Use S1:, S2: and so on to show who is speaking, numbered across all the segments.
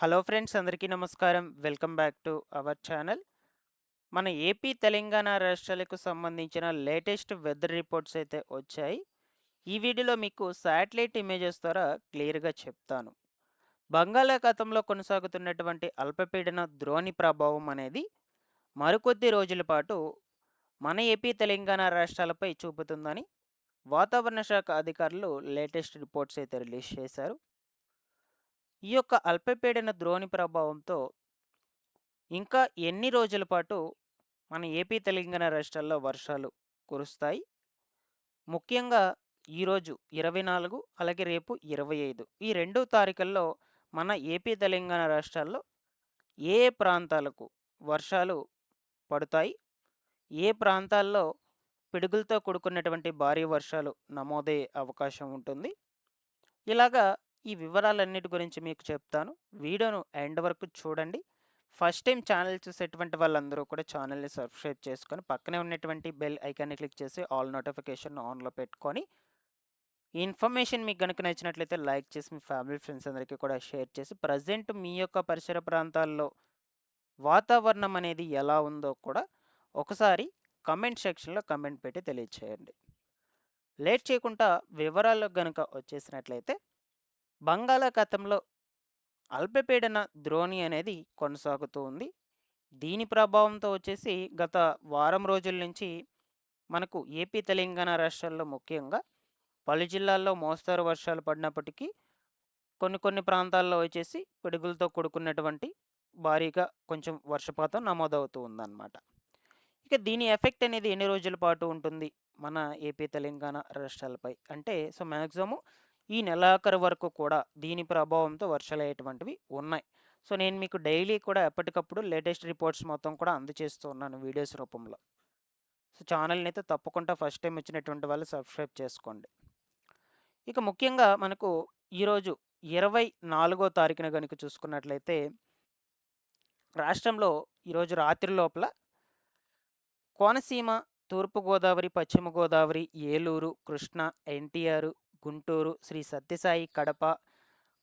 S1: Hello friends, అందరికీ నమస్కారం. Welcome back to our channel. మన ఏపీ, తెలంగాణ రాష్ట్రాలకు సంబంధించిన లేటెస్ట్ వెదర్ రిపోర్ట్స్ అయితే వచ్చాయి. ఈ వీడియోలో మీకు శాటిలైట్ ఇమేజెస్ ద్వారా క్లియర్‌గా చెప్తాను. బంగాళాఖాతంలో కొనసాగుతున్నటువంటి అల్పపీడన ద్రోణి ప్రభావం అనేది మరికొద్ది రోజుల పాటు మన ఏపీ, తెలంగాణ రాష్ట్రాలపై చూపుతుందని వాతావరణ శాఖ అధికారులు లేటెస్ట్ రిపోర్ట్స్ అయితే రిలీజ్ చేశారు. ఈ యొక్క అల్పపీడన ద్రోణి ప్రభావంతో ఇంకా ఎన్ని రోజుల పాటు మన ఏపీ, తెలంగాణ రాష్ట్రాల్లో వర్షాలు కురుస్తాయి? ముఖ్యంగా ఈరోజు 24 అలాగే రేపు 25 ఈ 2 తారీఖుల్లో మన ఏపీ, తెలంగాణ రాష్ట్రాల్లో ఏ ఏ ప్రాంతాలకు వర్షాలు పడతాయి? ఏ ప్రాంతాల్లో పిడుగులతో కూడుకున్నటువంటి భారీ వర్షాలు నమోదయ్యే అవకాశం ఉంటుంది? ఇలాగా ఈ వివరాలన్నిటి గురించి మీకు చెప్తాను. వీడియోను ఎండ్ వరకు చూడండి. ఫస్ట్ టైం ఛానల్ చూసేటువంటి వాళ్ళందరూ కూడా ఛానల్‌ని సబ్స్క్రైబ్ చేసుకొని, పక్కనే ఉన్నటువంటి బెల్ ఐకాన్‌ని క్లిక్ చేసి ఆల్ నోటిఫికేషన్ ఆన్‌లో పెట్టుకొని, ఈ ఇన్ఫర్మేషన్ మీకు గనుక నచ్చినట్లయితే లైక్ చేసి మీ ఫ్యామిలీ, ఫ్రెండ్స్ అందరికీ కూడా షేర్ చేసి, ప్రజెంట్ మీ యొక్క పరిసర ప్రాంతాల్లో వాతావరణం అనేది ఎలా ఉందో కూడా ఒకసారి కమెంట్ సెక్షన్‌లో కమెంట్ పెట్టి తెలియచేయండి. లేట్ చేయకుండా వివరాల్లోకి గనుక వచ్చేసినట్లయితే, బంగాళాఖాతంలో అల్పపీడన ద్రోణి అనేది కొనసాగుతూ ఉంది. దీని ప్రభావంతో వచ్చేసి గత వారం రోజుల నుంచి మనకు ఏపీ, తెలంగాణ రాష్ట్రాల్లో ముఖ్యంగా పలు జిల్లాల్లో మోస్తరు వర్షాలు పడినప్పటికీ కొన్ని కొన్ని ప్రాంతాల్లో వచ్చేసి పిడుగులతో కూడుకున్నటువంటి భారీగా కొంచెం వర్షపాతం నమోదవుతూ ఉందన్నమాట. ఇక దీని ఎఫెక్ట్ అనేది ఎన్ని రోజుల పాటు ఉంటుంది మన ఏపీ, తెలంగాణ రాష్ట్రాలపై అంటే మ్యాక్సిమం ఈ నెలాఖరు వరకు కూడా దీని ప్రభావంతో వర్షాలయ్యేటువంటివి ఉన్నాయి. నేను మీకు డైలీ కూడా ఎప్పటికప్పుడు లేటెస్ట్ రిపోర్ట్స్ మొత్తం కూడా అందజేస్తూ ఉన్నాను వీడియోస్ రూపంలో. ఛానల్‌ని అయితే తప్పకుండా ఫస్ట్ టైం వచ్చినటువంటి వాళ్ళు సబ్స్క్రైబ్ చేసుకోండి. ఇక ముఖ్యంగా మనకు ఈరోజు 24వ తారీఖున గనుక చూసుకున్నట్లయితే రాష్ట్రంలో ఈరోజు రాత్రి లోపల కోనసీమ, తూర్పుగోదావరి, పశ్చిమ గోదావరి, ఏలూరు, కృష్ణా, ఎన్టీఆర్, గుంటూరు, శ్రీ సత్యసాయి, కడప,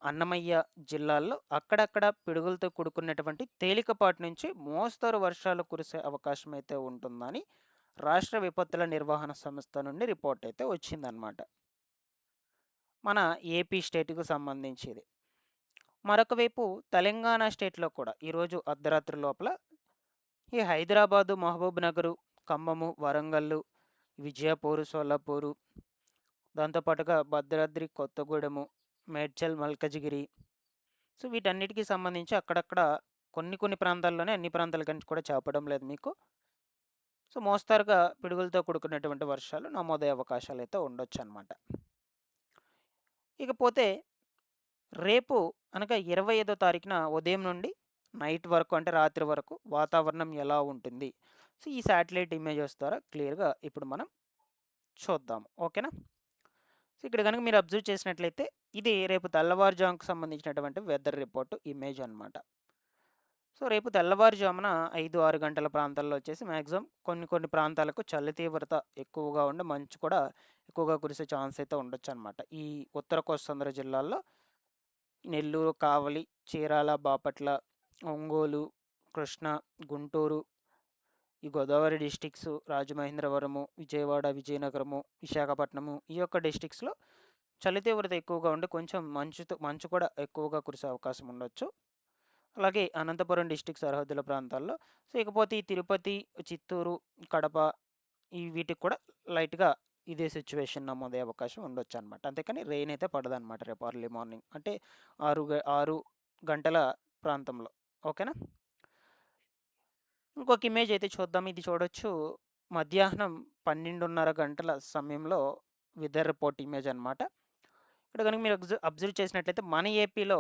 S1: అన్నమయ్య జిల్లాల్లో అక్కడక్కడ పిడుగులతో కూడుకున్నటువంటి తేలికపాటి నుంచి మోస్తరు వర్షాలు కురిసే అవకాశం అయితే ఉంటుందని రాష్ట్ర విపత్తుల నిర్వహణ సంస్థ నుండి రిపోర్ట్ అయితే వచ్చిందనమాట. మన ఏపీ స్టేట్‌కు సంబంధించి. మరొక వైపు తెలంగాణ స్టేట్‌లో కూడా ఈరోజు అర్ధరాత్రి లోపల ఈ హైదరాబాదు, మహబూబ్‌నగరు, ఖమ్మము, వరంగల్లు, విజయపూరు, సోలాపూరు, దాంతో పాటుగా భద్రాద్రి కొత్తగూడెము, మేడ్చల్, మల్కజిగిరి, వీటన్నిటికి సంబంధించి అక్కడక్కడ కొన్ని కొన్ని ప్రాంతాల్లోనే, అన్ని ప్రాంతాల కంటే కూడా చెప్పడం లేదు మీకు. మోస్తరుగా పిడుగులతో కూడుకున్నటువంటి వర్షాలు నమోదయ్యే అవకాశాలైతే ఉండొచ్చనమాట. ఇకపోతే రేపు అనగా 25వ తారీఖున ఉదయం నుండి నైట్ వరకు అంటే రాత్రి వరకు వాతావరణం ఎలా ఉంటుంది? ఈ శాటిలైట్ ఇమేజెస్ ద్వారా క్లియర్‌గా ఇప్పుడు మనం చూద్దాం. ఓకేనా? ఇక్కడ గనుక మీరు అబ్జర్వ్ చేసినట్లయితే ఇది రేపు తెల్లవారుజాముకు సంబంధించినటువంటి వెదర్ రిపోర్ట్ ఇమేజ్ అనమాట. రేపు తెల్లవారుజామున 5, 6 గంటల ప్రాంతాల్లో వచ్చేసి మాక్సిమం కొన్ని కొన్ని ప్రాంతాలకు చలి తీవ్రత ఎక్కువగా ఉండి మంచు కూడా ఎక్కువగా కురిసే ఛాన్స్ అయితే ఉండొచ్చనమాట. ఈ ఉత్తర కోస్తాంధ్ర జిల్లాల్లో నెల్లూరు, కావలి, చీరాల, బాపట్ల, ఒంగోలు, కృష్ణా, గుంటూరు, ఈ గోదావరి డిస్ట్రిక్ట్స్, రాజమహేంద్రవరము, విజయవాడ, విజయనగరము, విశాఖపట్నము ఈ యొక్క డిస్ట్రిక్ట్స్‌లో చలి తీవ్రత ఎక్కువగా ఉండి కొంచెం మంచు కూడా ఎక్కువగా కురిసే అవకాశం ఉండొచ్చు. అలాగే అనంతపురం డిస్ట్రిక్ట్ సరిహద్దుల ప్రాంతాల్లో. ఇకపోతే ఈ తిరుపతి, చిత్తూరు, కడప వీటికి కూడా లైట్‌గా ఇదే సిట్యుయేషన్ నమోదయ్యే అవకాశం ఉండొచ్చనమాట. అంతేకాని రెయిన్ అయితే పడదనమాట రేపు ఎర్లీ మార్నింగ్. అంటే 6 గంటల ప్రాంతంలో. ఓకేనా? ఇంకొక ఇమేజ్ అయితే చూద్దాం. ఇది చూడొచ్చు. మధ్యాహ్నం 12:30 గంటల సమయంలో వెదర్ రిపోర్ట్ ఇమేజ్ అనమాట. ఇక్కడ గనుక మీరు అబ్జర్వ్ చేసినట్లయితే మన ఏపీలో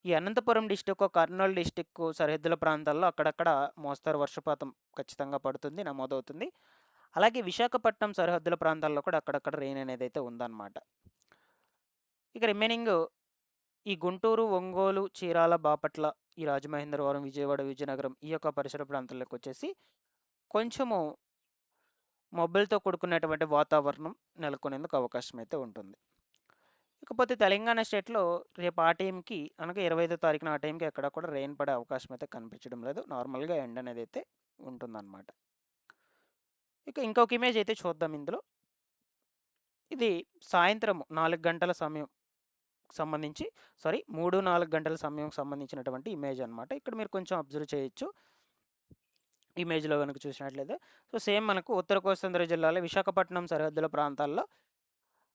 S1: ఈ అనంతపురం డిస్టిక్, కర్నూలు డిస్టిక్ సరిహద్దుల ప్రాంతాల్లో అక్కడక్కడ మోస్తరు వర్షపాతం ఖచ్చితంగా పడుతుంది, నమోదవుతుంది. అలాగే విశాఖపట్నం సరిహద్దుల ప్రాంతాల్లో కూడా అక్కడక్కడ రెయిన్ అనేది అయితే ఉందన్నమాట. ఇక రిమైనింగ్ ఈ గుంటూరు, ఒంగోలు, చీరాల, బాపట్ల, ఈ రాజమహేంద్రవరం, విజయవాడ, విజయనగరం ఈ యొక్క పరిసర ప్రాంతాల్లోకి వచ్చేసి కొంచెము మబ్బులతో కూడుకున్నటువంటి వాతావరణం నెలకొనేందుకు అవకాశం అయితే ఉంటుంది. ఇకపోతే తెలంగాణ స్టేట్‌లో రేపు ఆ టైంకి అనగా 25వ తారీఖున ఆ టైంకి ఎక్కడ కూడా రెయిన్ పడే అవకాశం అయితే కనిపించడం లేదు. నార్మల్‌గా ఎండ అనేదైతే ఉంటుందన్నమాట. ఇక ఇంకొక ఇమేజ్ అయితే చూద్దాం ఇందులో. ఇది సాయంత్రం 4 గంటల సమయం సంబంధించి 3, 4 గంటల సమయం సంబంధించినటువంటి ఇమేజ్ అన్నమాట. ఇక్కడ మీరు కొంచెం అబ్జర్వ్ చేయొచ్చు. ఇమేజ్‌లో గనుక చూసినట్లయితే. సో, సేమ్ మనకు ఉత్తర కోస్తాంధ్ర జిల్లాలో విశాఖపట్నం సరిహద్దుల ప్రాంతాల్లో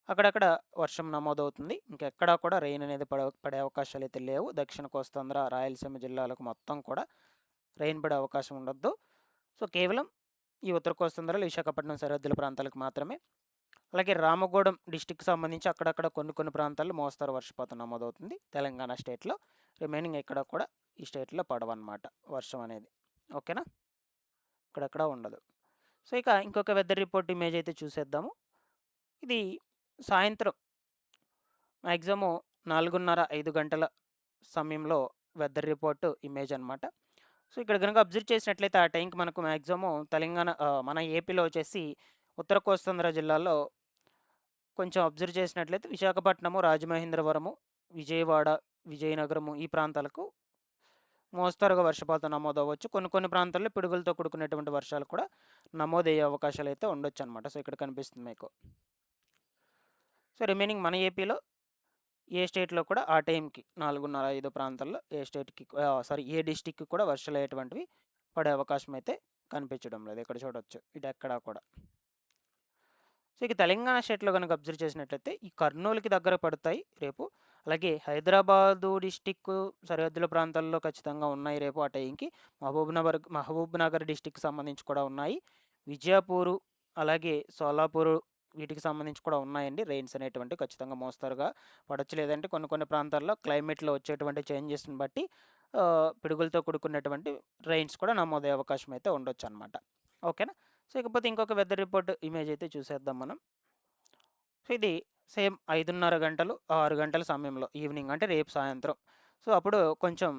S1: అక్కడక్కడ వర్షం నమోదవుతుంది. ఇంకెక్కడా కూడా రెయిన్ అనేది పడే అవకాశాలైతే లేవు. దక్షిణ కోస్తాంధ్ర, రాయలసీమ జిల్లాలకు మొత్తం కూడా రెయిన్ పడే అవకాశం ఉండొద్దు. సో, కేవలం ఈ ఉత్తర కోస్తాంధ్రలో విశాఖపట్నం సరిహద్దుల ప్రాంతాలకు మాత్రమే. అలాగే రామగూడెం డిస్ట్రిక్ట్‌కి సంబంధించి అక్కడక్కడ కొన్ని ప్రాంతాల్లో మోస్తరు వర్షపాతం నమోదవుతుంది తెలంగాణ స్టేట్‌లో. రిమైనింగ్ ఎక్కడ కూడా ఈ స్టేట్‌లో పడవన్నమాట వర్షం అనేది. ఓకేనా? అక్కడక్కడ ఉండదు. సో, ఇక ఇంకొక వెదర్ రిపోర్ట్ ఇమేజ్ అయితే చూసేద్దాము. ఇది సాయంత్రం మాక్సిమం 4:30, 5 గంటల సమయంలో వెదర్ రిపోర్ట్ ఇమేజ్ అనమాట. సో, ఇక్కడ గనుక అబ్జర్వ్ చేసినట్లయితే ఆ టైంకి మనకు మాక్సిమం మన ఏపీలో వచ్చేసి ఉత్తర కోస్తాంధ్ర జిల్లాలో కొంచెం అబ్జర్వ్ చేసినట్లయితే విశాఖపట్నము, రాజమహేంద్రవరము, విజయవాడ, విజయనగరము ఈ ప్రాంతాలకు మోస్తరుగా వర్షపాతం నమోదవ్వచ్చు. కొన్ని ప్రాంతాల్లో పిడుగులతో కూడుకున్నటువంటి వర్షాలు కూడా నమోదయ్యే అవకాశాలైతే ఉండొచ్చనమాట. సో, ఇక్కడ కనిపిస్తుంది మీకు. సో, రిమైనింగ్ మన ఏపీలో ఏ స్టేట్‌లో కూడా ఆ టైంకి 4:30, 5 ప్రాంతాల్లో ఏ డిస్ట్రిక్ట్‌కి కూడా వర్షాలయ్యేటువంటివి పడే అవకాశం అయితే కనిపించడం లేదు. ఇక్కడ చూడొచ్చు. ఇటెక్కడా కూడా. సో, ఇక తెలంగాణ స్టేట్‌లో గనుక అబ్జర్వ్ చేసినట్లయితే ఈ కర్నూలుకి దగ్గర పడతాయి రేపు. అలాగే హైదరాబాదు డిస్టిక్కు సరిహద్దుల ప్రాంతాల్లో ఖచ్చితంగా ఉన్నాయి రేపు ఆ టైంకి. మహబూబ్‌నగర్ డిస్టిక్‌కి సంబంధించి కూడా ఉన్నాయి. విజయపూరు, అలాగే సోలాపూరు వీటికి సంబంధించి కూడా ఉన్నాయండి. రెయిన్స్ అనేటువంటివి ఖచ్చితంగా మోస్తరుగా పడొచ్చు. లేదంటే కొన్ని ప్రాంతాల్లో క్లైమేట్‌లో వచ్చేటువంటి చేంజెస్‌ని బట్టి పిడుగులతో కూడుకున్నటువంటి రెయిన్స్ కూడా నమోదయ్యే అవకాశం అయితే ఉండొచ్చనమాట. ఓకేనా? సో, ఇకపోతే ఇంకొక వెదర్ రిపోర్ట్ ఇమేజ్ అయితే చూసేద్దాం మనం. సో, ఇది సేమ్ 5:30 గంటలు, 6 గంటల సమయంలో ఈవినింగ్ అంటే రేపు సాయంత్రం. సో, అప్పుడు కొంచెం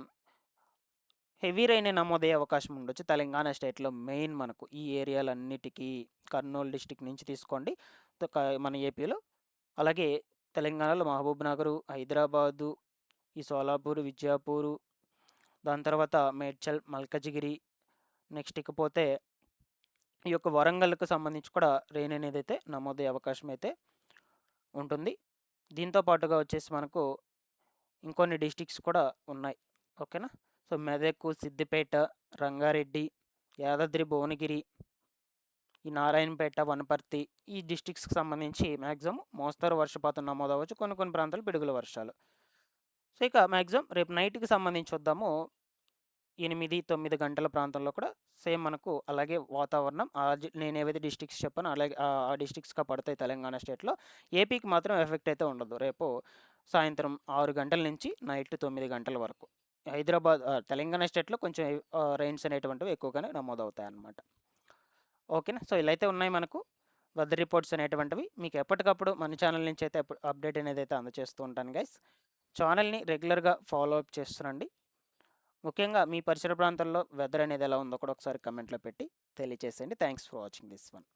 S1: హెవీ రెయినే నమోదయ్యే అవకాశం ఉండొచ్చు తెలంగాణ స్టేట్‌లో మెయిన్ మనకు ఈ ఏరియాలన్నిటికీ. కర్నూలు డిస్ట్రిక్ట్ నుంచి తీసుకోండి. మన ఏపీలో. అలాగే తెలంగాణలో మహబూబ్‌నగరు, హైదరాబాదు, ఈ సోలాపూరు, విజయపూరు, దాని తర్వాత మేడ్చల్, మల్కజిగిరి, నెక్స్ట్ ఇకపోతే ఈ యొక్క వరంగల్‌కు సంబంధించి కూడా రెయిన్ అనేదైతే నమోదయ్యే అవకాశం అయితే ఉంటుంది. దీంతో పాటుగా వచ్చేసి మనకు ఇంకొన్ని డిస్ట్రిక్ట్స్ కూడా ఉన్నాయి. ఓకేనా? సో, మెదక్, సిద్దిపేట, రంగారెడ్డి, యాదాద్రి భువనగిరి, ఈ నారాయణపేట, వనపర్తి ఈ డిస్ట్రిక్ట్స్‌కి సంబంధించి మాక్సిమం మోస్తరు వర్షపాతం నమోదవ్వచ్చు. కొన్ని ప్రాంతాలు పిడుగుల వర్షాలు. సో, ఇక మాక్సిమం రేపు నైట్‌కి సంబంధించి చూద్దాము. 8, 9 గంటల ప్రాంతంలో కూడా సేమ్ మనకు అలాగే వాతావరణం నేనేవైతే డిస్ట్రిక్ట్స్ చెప్పానో అలాగే ఆ డిస్ట్రిక్ట్స్‌గా పడతాయి తెలంగాణ స్టేట్‌లో. ఏపీకి మాత్రం ఎఫెక్ట్ అయితే ఉండదు. రేపు సాయంత్రం 6 గంటల నుంచి నైట్ 9 గంటల వరకు. తెలంగాణ స్టేట్‌లో కొంచెం రెయిన్స్ అనేటువంటివి ఎక్కువగానే నమోదవుతాయన్నమాట. ఓకేనా? సో, ఇలా అయితే ఉన్నాయి మనకు వెదర్ రిపోర్ట్స్ అనేటువంటివి. మీకు ఎప్పటికప్పుడు మన ఛానల్ నుంచి అయితే అప్డేట్ అనేది అయితే అందజేస్తూ ఉంటాను గైస్. ఛానల్‌ని రెగ్యులర్‌గా ఫాలో అప్ చేస్తుండండి. ముఖ్యంగా మీ పరిసర ప్రాంతాల్లో వెదర్ అనేది ఎలా ఉందో కూడా ఒకసారి కమెంట్‌లో పెట్టి తెలియచేసేయండి. Thanks for watching this one.